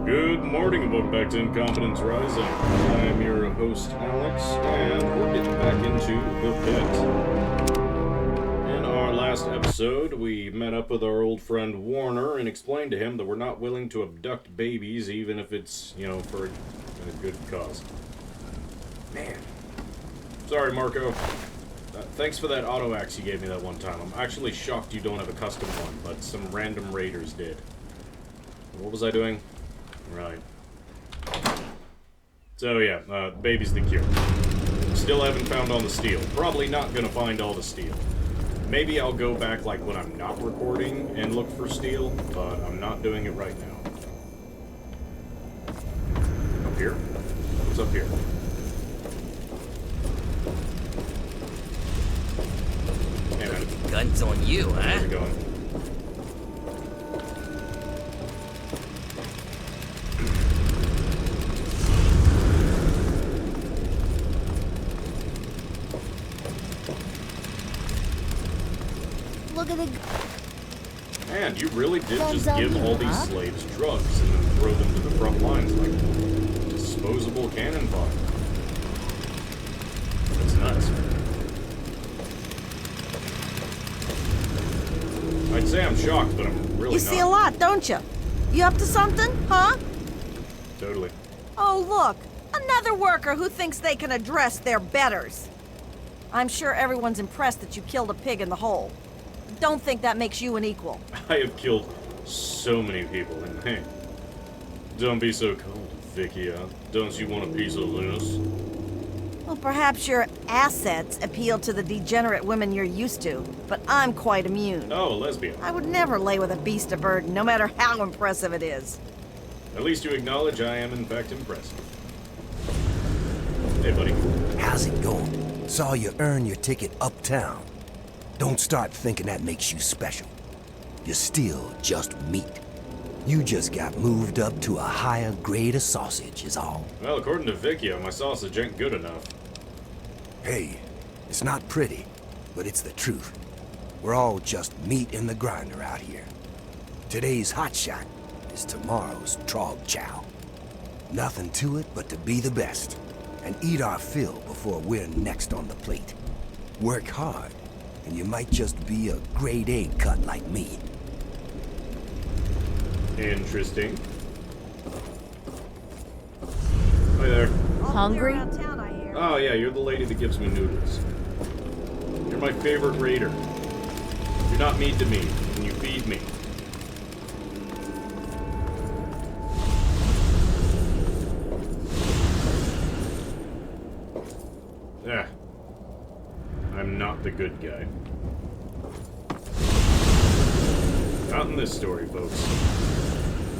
Good morning and welcome back to Incompetence Rising. I am your host, Alex, and we're getting back into the Pit. In our last episode, we met up with our old friend Warner and explained to him that we're not willing to abduct babies, even if it's, for a good cause. Man. Sorry, Marco. Thanks for that auto axe you gave me that one time. I'm actually shocked you don't have a custom one, but some random raiders did. What was I doing? Right. So yeah, baby's the cure. Still haven't found all the steel. Probably not gonna find all the steel. Maybe I'll go back like when I'm not recording and look for steel, but I'm not doing it right now. Up here? What's up here? Hey man. Guns on you, huh? How's it going? Look at the... Man, you really did just give all these slaves drugs and then throw them to the front lines like disposable cannon fodder. That's nuts. I'd say I'm shocked, but I'm really You not. see a lot, don't you? You up to something, huh? Totally. Oh, look. Another worker who thinks they can address their betters. I'm sure everyone's impressed that you killed a pig in the hole. Don't think that makes you an equal. I have killed so many people, and hey, don't be so cold, Vicky. Don't you want a piece of this? Well, perhaps your assets appeal to the degenerate women you're used to, but I'm quite immune. Oh, a lesbian. I would never lay with a beast of burden, no matter how impressive it is. At least you acknowledge I am, in fact, impressed. Hey, buddy. How's it going? Saw you earn your ticket uptown. Don't start thinking that makes you special. You're still just meat. You just got moved up to a higher grade of sausage is all. Well, according to Vicky, my sausage ain't good enough. Hey, it's not pretty, but it's the truth. We're all just meat in the grinder out here. Today's hotshot is tomorrow's trog chow. Nothing to it but to be the best and eat our fill before we're next on the plate. Work hard, and you might just be a grade A cut like me. Interesting. Hi there. Hungry? Oh yeah, you're the lady that gives me noodles. You're my favorite raider. You're not mean to me, and you feed me. Yeah. I'm not the good guy. Not in this story, folks.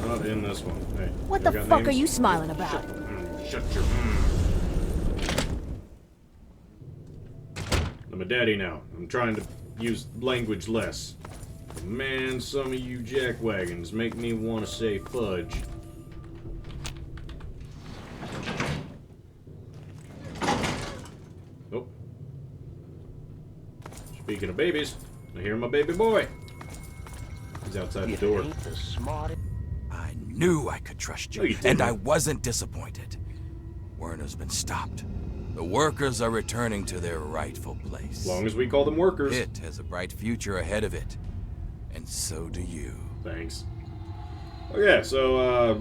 Not in this one. Hey, What the got fuck names? are you smiling about? Shut your... I'm a daddy now. I'm trying to use language less. Man, some of you jackwagons make me want to say fudge. Oh. Speaking of babies, I hear my baby boy. He's outside the door. I knew I could trust No, you, you didn't. and I wasn't disappointed. Werner's been stopped. The workers are returning to their rightful place. As long as we call them workers. Pitt has a bright future ahead of it, and so do you. Thanks. Okay, so,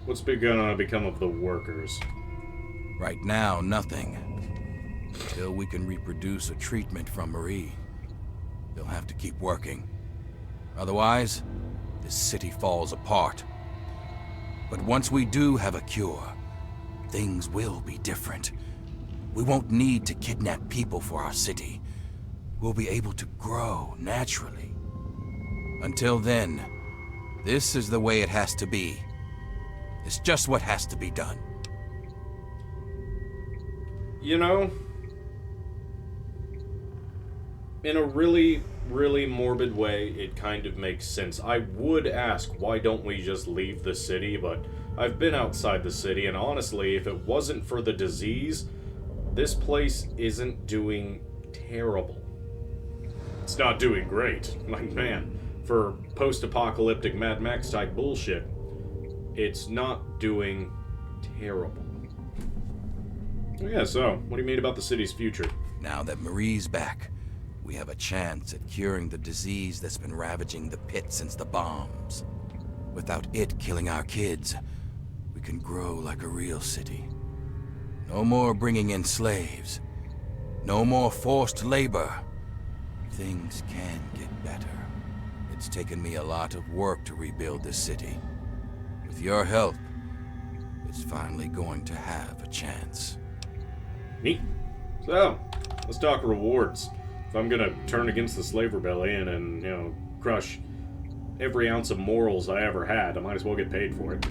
what's gonna become of the workers? Right now, nothing. Until we can reproduce a treatment from Marie. They'll have to keep working. Otherwise, this city falls apart. But once we do have a cure, things will be different. We won't need to kidnap people for our city. We'll be able to grow naturally. Until then, this is the way it has to be. It's just what has to be done. You know, in a really, really morbid way, it kind of makes sense. I would ask, why don't we just leave the city? But I've been outside the city, and honestly, if it wasn't for the disease, this place isn't doing terrible. It's not doing great. Like, man, for post-apocalyptic Mad Max type bullshit, it's not doing terrible. Oh yeah, so, what do you mean about the city's future? Now that Marie's back, we have a chance at curing the disease that's been ravaging the pit since the bombs. Without it killing our kids, we can grow like a real city. No more bringing in slaves. No more forced labor. Things can get better. It's taken me a lot of work to rebuild this city. With your help, it's finally going to have a chance. Neat. So, let's talk rewards. If I'm gonna turn against the slave rebellion and, crush every ounce of morals I ever had, I might as well get paid for it.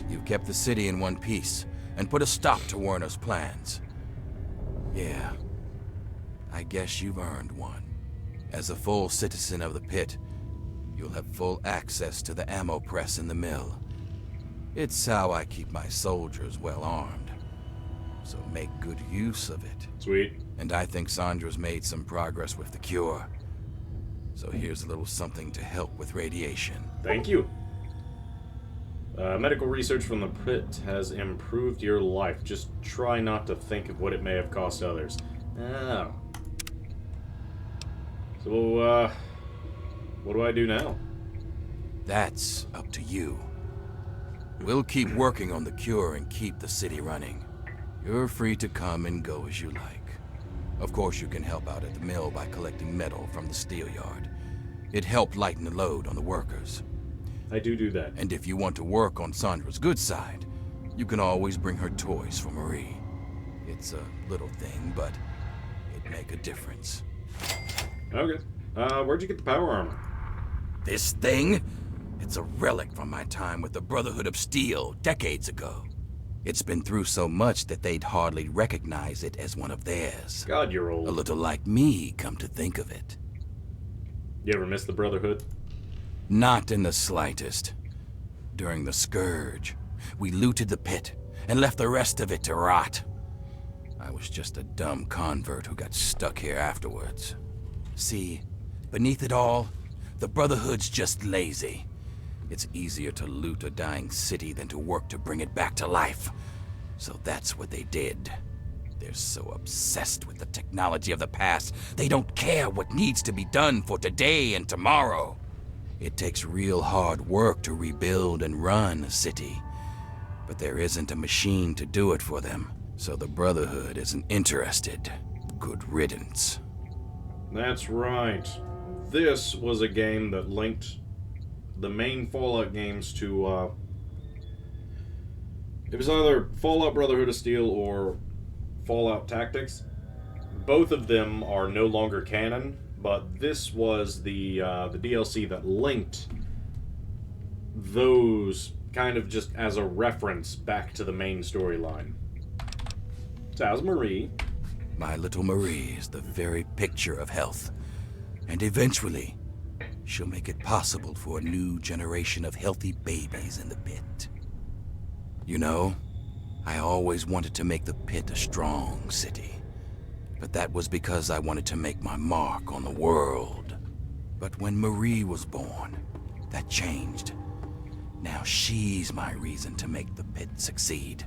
You've kept the city in one piece and put a stop to Werner's plans. Yeah, I guess you've earned one. As a full citizen of the pit, you'll have full access to the ammo press in the mill. It's how I keep my soldiers well armed. So make good use of it. Sweet. And I think Sandra's made some progress with the cure. So here's a little something to help with radiation. Thank you. Medical research from the Pitt has improved your life. Just try not to think of what it may have cost others. Oh. So, what do I do now? That's up to you. We'll keep working on the cure and keep the city running. You're free to come and go as you like. Of course, you can help out at the mill by collecting metal from the steel yard. It helped lighten the load on the workers. I do that. And if you want to work on Sandra's good side, you can always bring her toys for Marie. It's a little thing, but it'd make a difference. Okay. Where'd you get the power armor? This thing? It's a relic from my time with the Brotherhood of Steel decades ago. It's been through so much that they'd hardly recognize it as one of theirs. God, you're old. A little like me, come to think of it. You ever miss the Brotherhood? Not in the slightest. During the Scourge, we looted the pit and left the rest of it to rot. I was just a dumb convert who got stuck here afterwards. See, beneath it all, the Brotherhood's just lazy. It's easier to loot a dying city than to work to bring it back to life. So that's what they did. They're so obsessed with the technology of the past, they don't care what needs to be done for today and tomorrow. It takes real hard work to rebuild and run a city. But there isn't a machine to do it for them, so the Brotherhood isn't interested. Good riddance. That's right. This was a game that linked the main Fallout games to, it was either Fallout Brotherhood of Steel or Fallout Tactics. Both of them are no longer canon, but this was the DLC that linked those kind of just as a reference back to the main storyline. So how's Marie? My little Marie is the very picture of health. And eventually, she'll make it possible for a new generation of healthy babies in the pit. You know, I always wanted to make the pit a strong city. But that was because I wanted to make my mark on the world. But when Marie was born, that changed. Now she's my reason to make the pit succeed.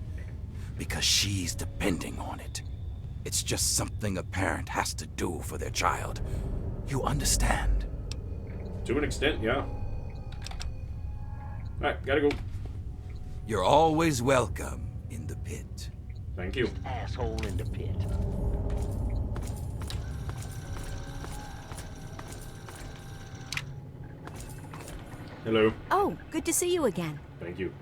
Because she's depending on it. It's just something a parent has to do for their child. You understand? To an extent, yeah. Alright, gotta go. You're always welcome in the pit. Thank you. Asshole in the pit. Hello. Oh, good to see you again. Thank you.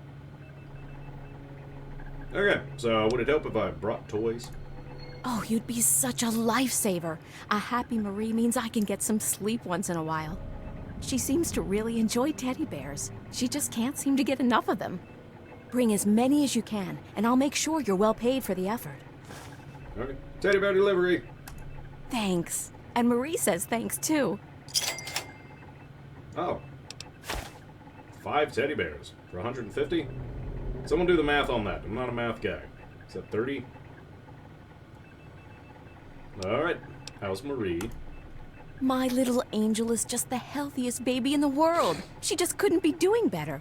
Okay, so would it help if I brought toys? Oh, you'd be such a lifesaver. A happy Marie means I can get some sleep once in a while. She seems to really enjoy teddy bears. She just can't seem to get enough of them. Bring as many as you can, and I'll make sure you're well paid for the effort. Okay. Teddy bear delivery. Thanks. And Marie says thanks too. Oh. 5 teddy bears for 150? Someone do the math on that. I'm not a math guy. Is that 30? Alright. How's Marie? My little angel is just the healthiest baby in the world. She just couldn't be doing better.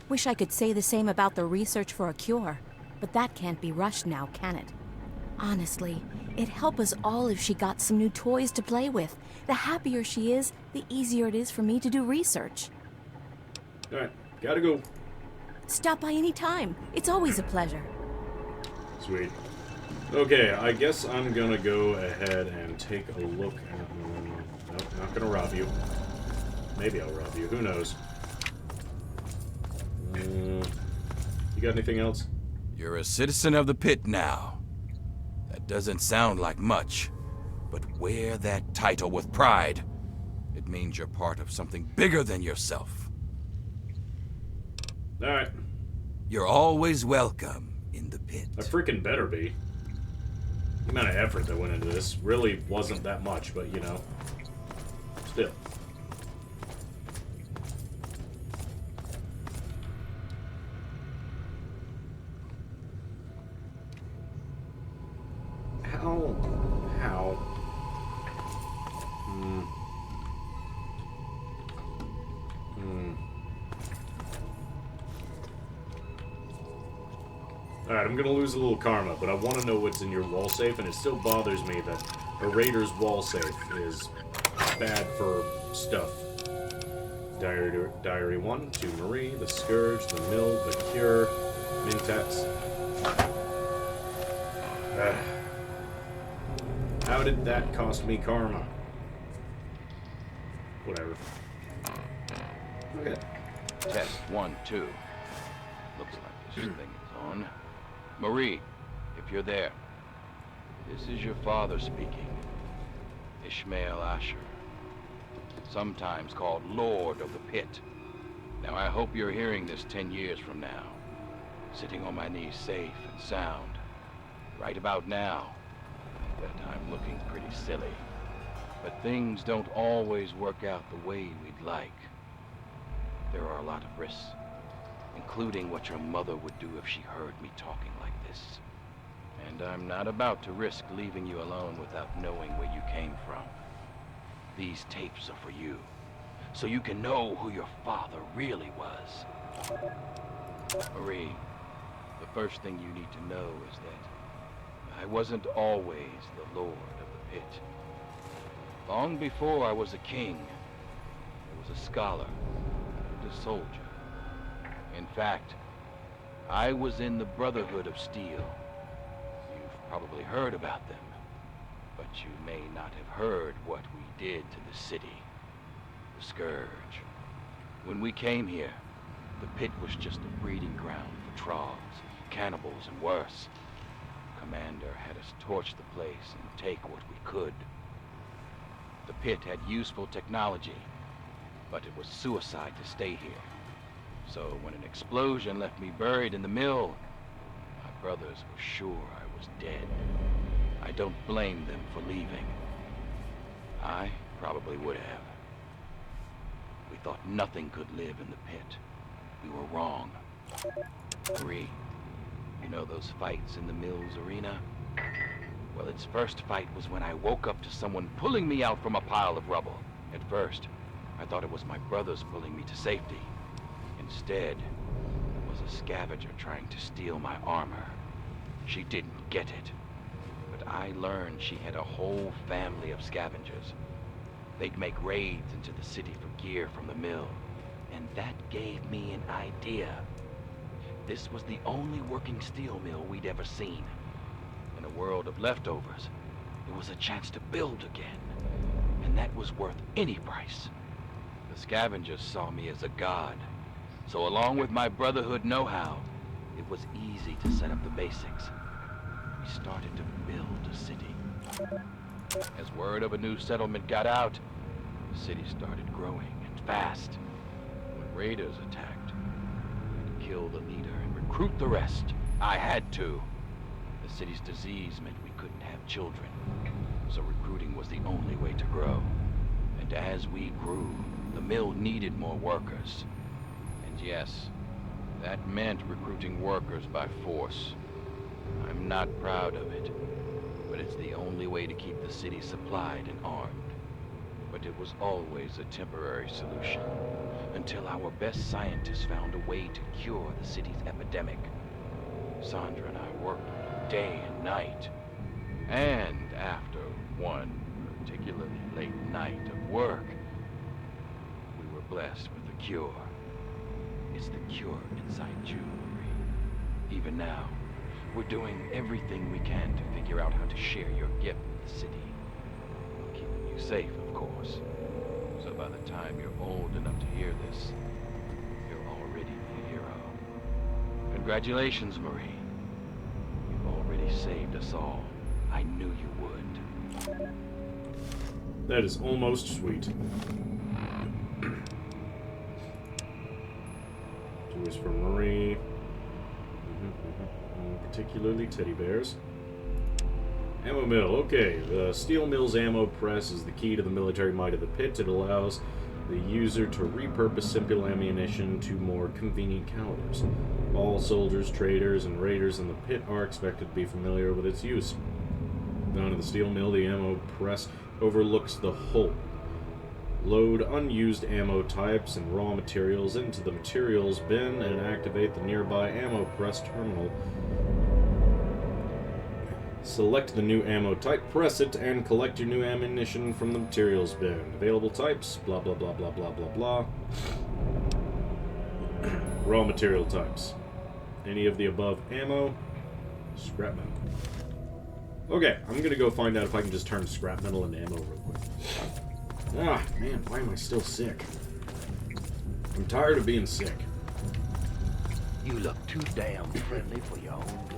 Wish I could say the same about the research for a cure, but that can't be rushed now, can it? Honestly, it'd help us all if she got some new toys to play with. The happier she is, the easier it is for me to do research. Alright, gotta go. Stop by any time. It's always a pleasure. Sweet. Okay, I guess I'm gonna go ahead and take a look at... Nope, not gonna rob you. Maybe I'll rob you, who knows. You got anything else? You're a citizen of the Pit now. That doesn't sound like much, but wear that title with pride. It means you're part of something bigger than yourself. Alright. You're always welcome in the Pit. I freaking better be. The amount of effort that went into this really wasn't that much, but you know. Still. How? Alright, I'm gonna lose a little karma, but I want to know what's in your wall safe, and it still bothers me that a raider's wall safe is bad for stuff. Diary 1 to Marie, the Scourge, the Mill, the Cure, Mintax. How did that cost me karma? Whatever. Okay. Test 1, 2. Looks like this thing is on. Marie, if you're there, this is your father speaking. Ishmael Asher. Sometimes called Lord of the Pit. Now I hope you're hearing this 10 years from now. Sitting on my knees safe and sound. Right about now. That I'm looking pretty silly. But things don't always work out the way we'd like. There are a lot of risks, including what your mother would do if she heard me talking like this. And I'm not about to risk leaving you alone without knowing where you came from. These tapes are for you, so you can know who your father really was. Marie, the first thing you need to know is that I wasn't always the Lord of the Pit. Long before I was a king, I was a scholar and a soldier. In fact, I was in the Brotherhood of Steel. You've probably heard about them, but you may not have heard what we did to the city. The Scourge. When we came here, the Pit was just a breeding ground for Trogs, cannibals, and worse. Commander had us torch the place and take what we could. The Pit had useful technology, but it was suicide to stay here. So when an explosion left me buried in the mill, my brothers were sure I was dead. I don't blame them for leaving. I probably would have. We thought nothing could live in the Pit. We were wrong. Marie, you know those fights in the mill's arena? Well, its first fight was when I woke up to someone pulling me out from a pile of rubble. At first, I thought it was my brothers pulling me to safety. Instead, it was a scavenger trying to steal my armor. She didn't get it. But I learned she had a whole family of scavengers. They'd make raids into the city for gear from the mill. And that gave me an idea. This was the only working steel mill we'd ever seen. In a world of leftovers, it was a chance to build again. And that was worth any price. The scavengers saw me as a god. So along with my Brotherhood know-how, it was easy to set up the basics. We started to build a city. As word of a new settlement got out, the city started growing and fast. When raiders attacked, we had to kill the leader and recruit the rest. I had to. The city's disease meant we couldn't have children, so recruiting was the only way to grow. And as we grew, the mill needed more workers. And yes, that meant recruiting workers by force. I'm not proud of it, but it's the only way to keep the city supplied and armed. But it was always a temporary solution, until our best scientists found a way to cure the city's epidemic. Sandra and I worked day and night. And after one particularly late night of work, we were blessed with the cure. It's the cure inside you, Marie. Even now, we're doing everything we can to figure out how to share your gift with the city. Keeping you safe, of course. So by the time you're old enough to hear this, you'll already be a hero. Congratulations, Marie. You've already saved us all. I knew you would. That is almost sweet. Toys for Marie. Particularly teddy bears. Ammo mill. Okay, the steel mill's ammo press is the key to the military might of the Pitt. It allows the user to repurpose simple ammunition to more convenient calibers. All soldiers, traders, and raiders in the Pitt are expected to be familiar with its use. Down at the steel mill, the ammo press overlooks the hull. Load unused ammo types and raw materials into the materials bin and activate the nearby ammo press terminal. Select the new ammo type, press it, and collect your new ammunition from the materials bin. Available types, blah blah blah blah blah blah blah. Raw material types. Any of the above ammo, scrap metal. Okay, I'm gonna go find out if I can just turn scrap metal into ammo real quick. Ah, man, why am I still sick? I'm tired of being sick. You look too damn friendly for your own good.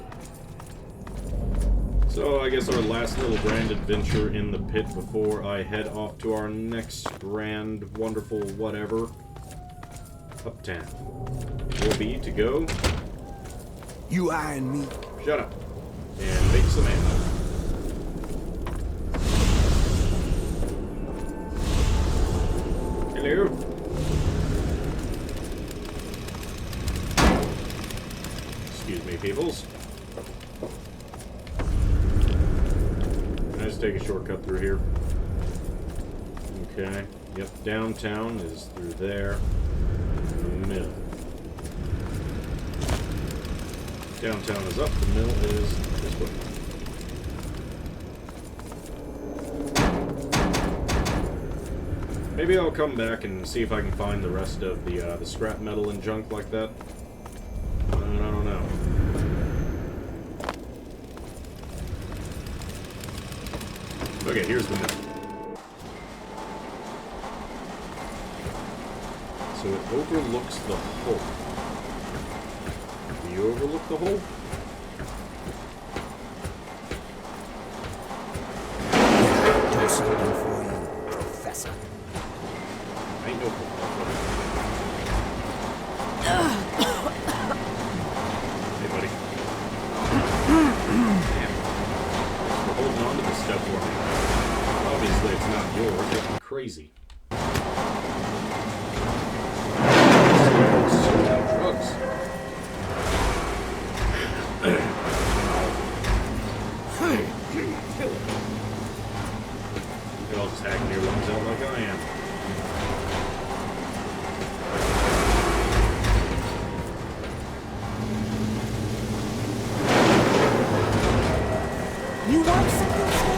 So, I guess our last little grand adventure in the Pit before I head off to our next grand, wonderful whatever. Uptown. Will be to go... You eyeing me? Shut up. And make some ammo. Hello. Excuse me, peoples. Can I just take a shortcut through here? Okay. Yep, downtown is through there. In the middle. Downtown is up, the mill is this way. Maybe I'll come back and see if I can find the rest of the scrap metal and junk like that. I don't know. Okay, here's the mill. So it overlooks the hole. Do you overlook the hole? Do something for you, Professor. Ain't no hole. Hey, buddy. Damn. Thanks for holding on to this stuff for me. Obviously, it's not yours. You're crazy. Trogs. You're all just hacking your lungs out like I am. You want something, sir?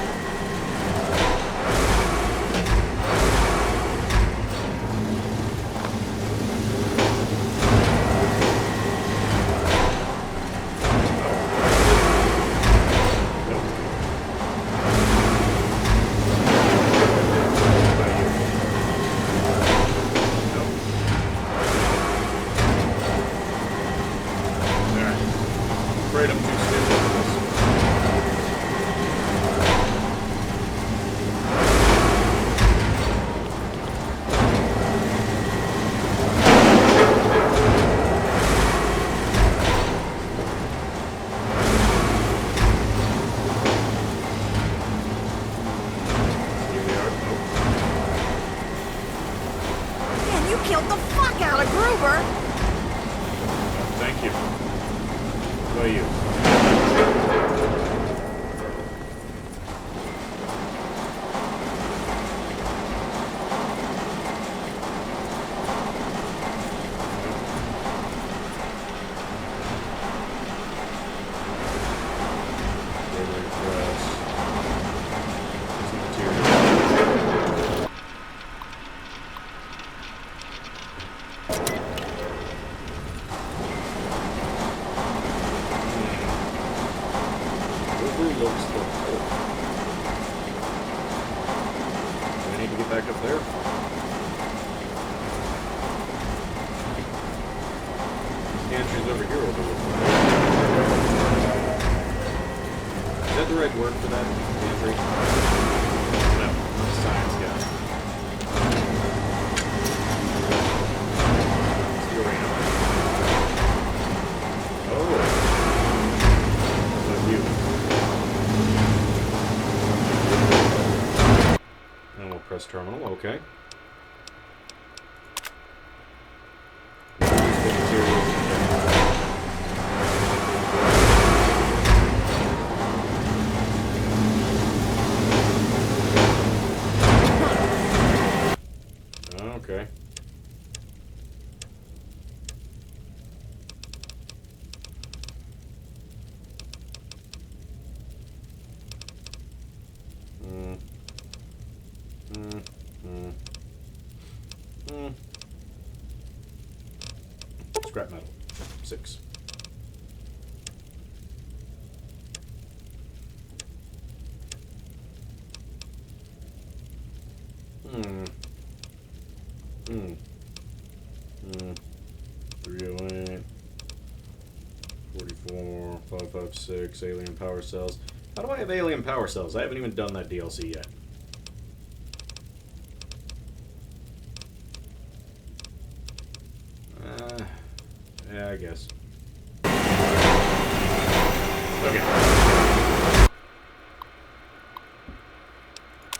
Afraid I'm too stiff for this. Here we are. Nope. Man, you killed the fuck out of Gruber! Thank you. How about you? pantries over here overlooked. Is that the right word for that? Pantry? No, I'm a science guy. Steel ramp. Oh. Fuck you. And we'll press terminal, okay. Okay. Scrap metal. 6. Hmm. 308. 44. 556. Alien power cells. How do I have alien power cells? I haven't even done that DLC yet. Yeah, I guess. Okay.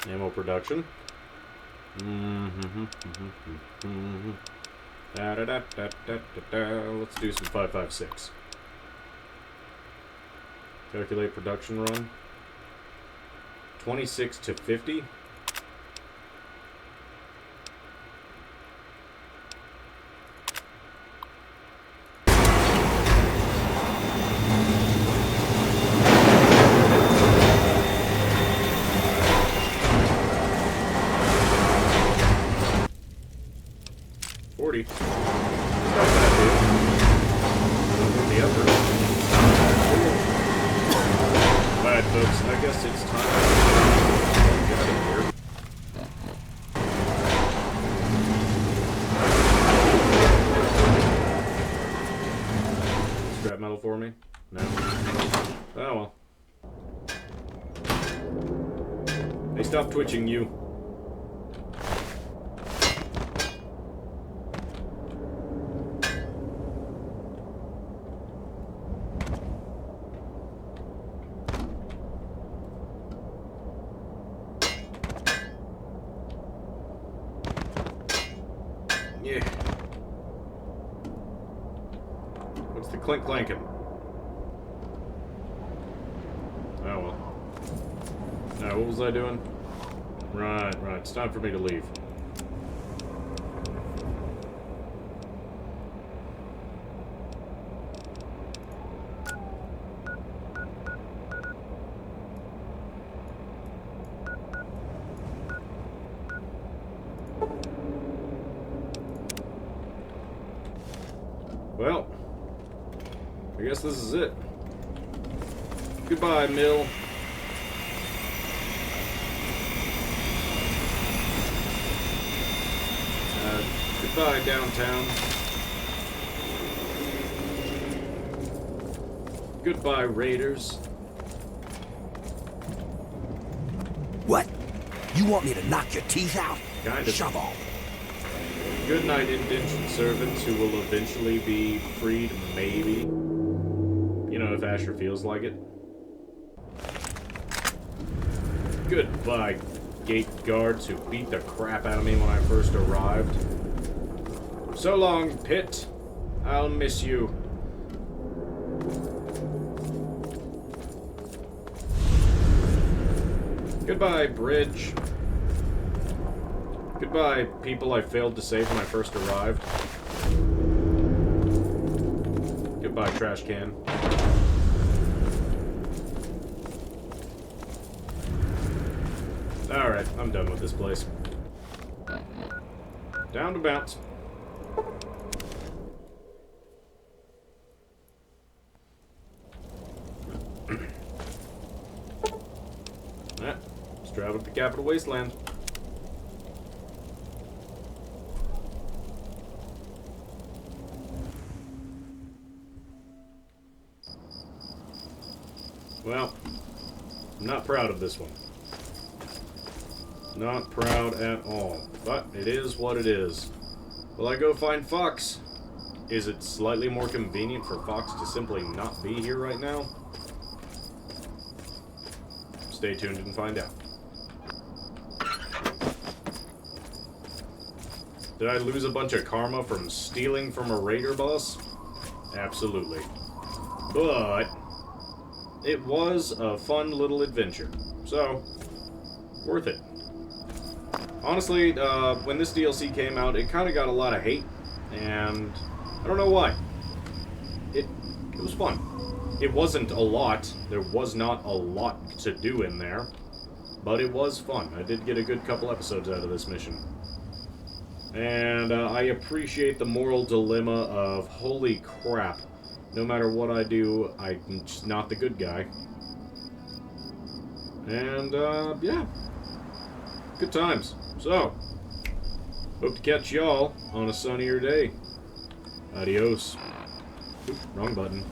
Ammo production. Let's do some 556. Calculate production run. 26 to 50. Alright, folks, I guess it's time to get out of here. Scrap metal for me? No. Oh well. Hey, stop twitching, you. Yeah. What's the clink clanking? Oh well. Now, what was I doing? Right. It's time for me to leave. Well, I guess this is it. Goodbye, mill. Goodbye, downtown. Goodbye, raiders. What? You want me to knock your teeth out? Kind of. Shove off. Good night, indentured servants who will eventually be freed, maybe. You know, if Asher feels like it. Goodbye, gate guards who beat the crap out of me when I first arrived. So long, Pitt. I'll miss you. Goodbye, bridge. Goodbye, people I failed to save when I first arrived. Goodbye, trash can. Alright, I'm done with this place. Down to bounce. Let's travel to the capital wasteland. Well, I'm not proud of this one. Not proud at all. But it is what it is. Will I go find Fox? Is it slightly more convenient for Fox to simply not be here right now? Stay tuned and find out. Did I lose a bunch of karma from stealing from a raider boss? Absolutely. But it was a fun little adventure. So, worth it. Honestly, when this DLC came out, it kind of got a lot of hate, and I don't know why. It was fun. It wasn't a lot. There was not a lot to do in there, but it was fun. I did get a good couple episodes out of this mission. And I appreciate the moral dilemma of, holy crap, no matter what I do, I'm just not the good guy. And, yeah. Good times. So, hope to catch y'all on a sunnier day. Adios. Oop, wrong button.